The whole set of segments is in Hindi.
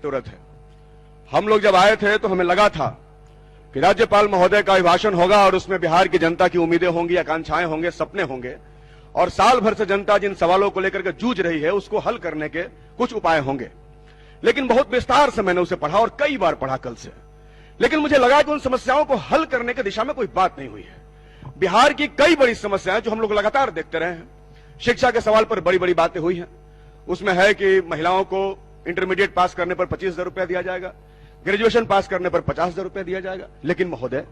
जरूरत है। हम लोग जब आए थे तो हमें लगा था कि राज्यपाल महोदय का अभिभाषण होगा और उसमें बिहार की जनता की उम्मीदें होंगी, आकांक्षाएं होंगे, सपने होंगे, और साल भर से जनता जिन सवालों को लेकर के जूझ रही है उसको हल करने के कुछ उपाय होंगे। लेकिन बहुत विस्तार से मैंने उसे पढ़ा और कई बार पढ़ा कल से, लेकिन मुझे लगा कि उन समस्याओं को हल करने की दिशा में कोई बात नहीं हुई है। बिहार की कई बड़ी समस्याएं जो हम लोग लगातार देखते रहे हैं, शिक्षा के सवाल पर बड़ी बड़ी बातें हुई हैं। उसमें है कि महिलाओं को इंटरमीडिएट पास करने पर 25,000 रुपया दिया जाएगा, ग्रेजुएशन पास करने पर 50,000 रुपया दिया जाएगा। लेकिन महोदय,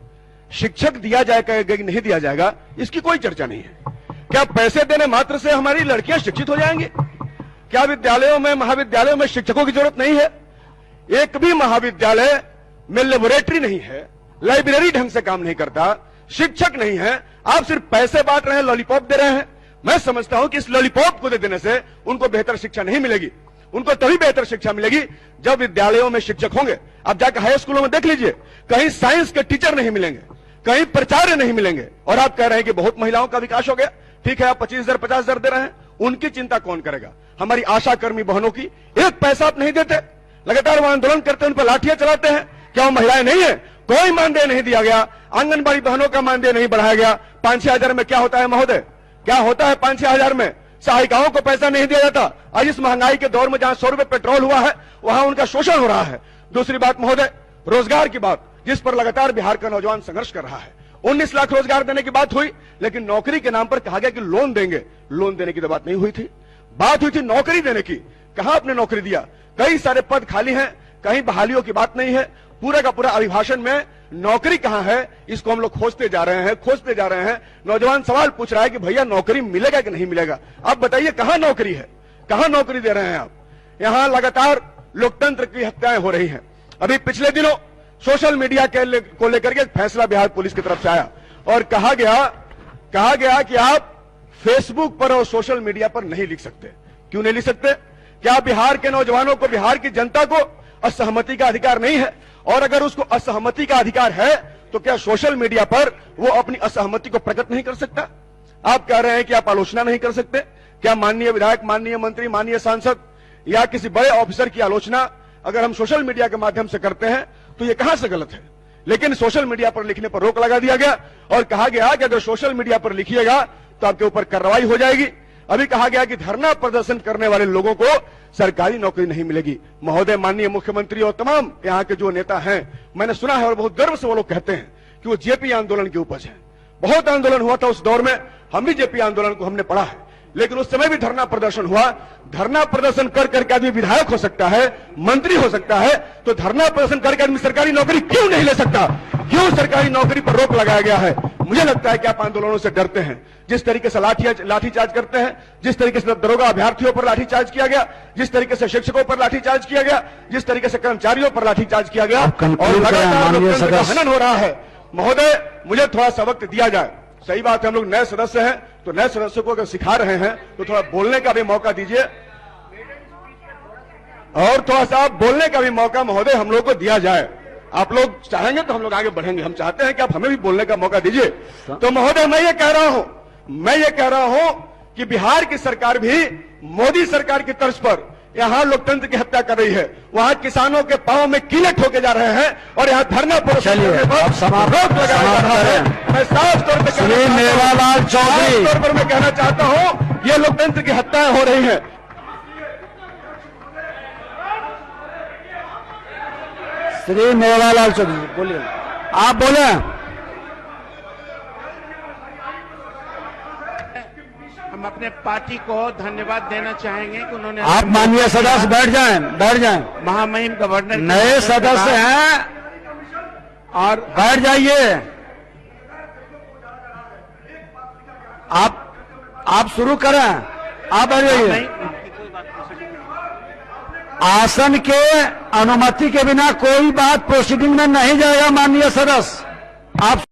शिक्षक दिया जाएगा कि नहीं दिया जाएगा इसकी कोई चर्चा नहीं है। क्या पैसे देने मात्र से हमारी लड़कियां शिक्षित हो जाएंगी? क्या विद्यालयों में, महाविद्यालयों में शिक्षकों की जरूरत नहीं है? एक भी महाविद्यालय में लेबोरेटरी नहीं है, लाइब्रेरी ढंग से काम नहीं करता, शिक्षक नहीं है, आप सिर्फ पैसे बांट रहे हैं, लॉलीपॉप दे रहे हैं। मैं समझता हूं कि इस लॉलीपॉप को दे देने से उनको बेहतर शिक्षा नहीं मिलेगी। उनको तभी बेहतर शिक्षा मिलेगी जब विद्यालयों में शिक्षक होंगे। आप जाकर हाई स्कूलों में देख लीजिए, कहीं साइंस के टीचर नहीं मिलेंगे, कहीं प्राचार्य नहीं मिलेंगे, और आप कह रहे हैं कि बहुत महिलाओं का विकास हो गया। ठीक है, आप 25,000 50,000 दे रहे हैं, उनकी चिंता कौन करेगा? हमारी आशा कर्मी बहनों की एक पैसा आप नहीं देते, लगातार वो आंदोलन करते हैं, उन पर लाठियां चलाते हैं। क्या वो महिलाएं नहीं है? कोई मानदेय नहीं दिया गया, आंगनबाड़ी बहनों का मानदेय नहीं बढ़ाया गया। 5-6 हजार में क्या होता है महोदय? क्या होता है 5-6 हजार में? सहायिकाओं को पैसा नहीं दिया जाता। आज इस महंगाई के दौर में जहां 100 रुपए पेट्रोल हुआ है वहां उनका शोषण हो रहा है। दूसरी बात महोदय, रोजगार की बात, जिस पर लगातार बिहार का नौजवान संघर्ष कर रहा है। 19 लाख रोजगार देने की बात हुई, लेकिन नौकरी के नाम पर कहा गया कि लोन देंगे। लोन देने की तो बात नहीं हुई थी, बात हुई थी नौकरी देने की। कहां आपने नौकरी दिया? कई सारे पद खाली हैं, कहीं बहालियों की बात नहीं है। पूरा का पूरा अभिभाषण में नौकरी कहां है, इसको हम लोग खोजते जा रहे हैं। नौजवान सवाल पूछ रहा है कि भैया नौकरी मिलेगा कि नहीं मिलेगा? आप बताइए कहां नौकरी है, कहां नौकरी दे रहे हैं आप? यहां लगातार लोकतंत्र की हत्याएं हो रही हैं। अभी पिछले दिनों सोशल मीडिया को लेकर के एक फैसला बिहार पुलिस की तरफ से आया और कहा गया कि आप फेसबुक पर और सोशल मीडिया पर नहीं लिख सकते। क्यों नहीं लिख सकते? क्या बिहार के नौजवानों को, बिहार की जनता को असहमति का अधिकार नहीं है? और अगर उसको असहमति का अधिकार है तो क्या सोशल मीडिया पर वो अपनी असहमति को प्रकट नहीं कर सकता? आप कह रहे हैं कि आप आलोचना नहीं कर सकते। क्या माननीय विधायक, माननीय मंत्री, माननीय सांसद या किसी बड़े ऑफिसर की आलोचना अगर हम सोशल मीडिया के माध्यम से करते हैं तो ये कहां से गलत है? लेकिन सोशल मीडिया पर लिखने पर रोक लगा दिया गया और कहा गया कि अगर सोशल मीडिया पर लिखिएगा तो आपके ऊपर कार्रवाई हो जाएगी। अभी कहा गया कि धरना प्रदर्शन करने वाले लोगों को सरकारी नौकरी नहीं मिलेगी। महोदय, माननीय मुख्यमंत्री और तमाम यहाँ के जो नेता हैं, मैंने सुना है और बहुत गर्व से वो लोग कहते हैं कि वो जेपी आंदोलन की उपज है। बहुत आंदोलन हुआ था उस दौर में, हम भी जेपी आंदोलन को हमने पढ़ा है, लेकिन उस समय भी धरना प्रदर्शन हुआ। धरना प्रदर्शन कर करके आदमी विधायक हो सकता है, मंत्री हो सकता है, तो धरना प्रदर्शन करके आदमी सरकारी नौकरी क्यों नहीं ले सकता? क्यों सरकारी नौकरी पर रोक लगाया गया है? मुझे लगता है कि आप आंदोलनों से डरते हैं। जिस तरीके से लाठीचार्ज करते हैं, जिस तरीके से दरोगा अभ्यर्थियों पर लाठीचार्ज किया गया, जिस तरीके से शिक्षकों पर लाठीचार्ज किया गया, जिस तरीके से कर्मचारियों पर लाठीचार्ज किया गया, और लगातार लोकतंत्र का हनन हो रहा है। महोदय, मुझे थोड़ा सा वक्त दिया जाए। सही बात है, हम लोग नए सदस्य हैं, तो नए सदस्यों को अगर सिखा रहे हैं तो थोड़ा बोलने का भी मौका दीजिए, और थोड़ा सा बोलने का भी मौका महोदय हम लोग को दिया जाए। आप लोग चाहेंगे तो हम लोग आगे बढ़ेंगे, हम चाहते हैं कि आप हमें भी बोलने का मौका दीजिए। तो महोदय, मैं ये कह रहा हूं कि बिहार की सरकार भी मोदी सरकार की तर्ज पर यहां लोकतंत्र की हत्या कर रही है। वहां किसानों के पांव में कीले ठोके जा रहे हैं और यहां धरना प्रदर्शन रोक लगाया जा रहा है। मैं साफ तौर पर मैं कहना चाहता हूं, ये लोकतंत्र की हत्याएं हो रही है। श्री मेवालाल चौधरी बोलिए, आप बोले। हम अपने पार्टी को धन्यवाद देना चाहेंगे कि उन्होंने, आप माननीय सदस्य बैठ जाएं। महामहिम गवर्नर नए सदस्य हैं और बैठ जाइए। आप शुरू करें, आप बैठ जाइए। आसन के अनुमति के बिना कोई बात प्रोसीडिंग में नहीं जाएगा माननीय सदस्य। आप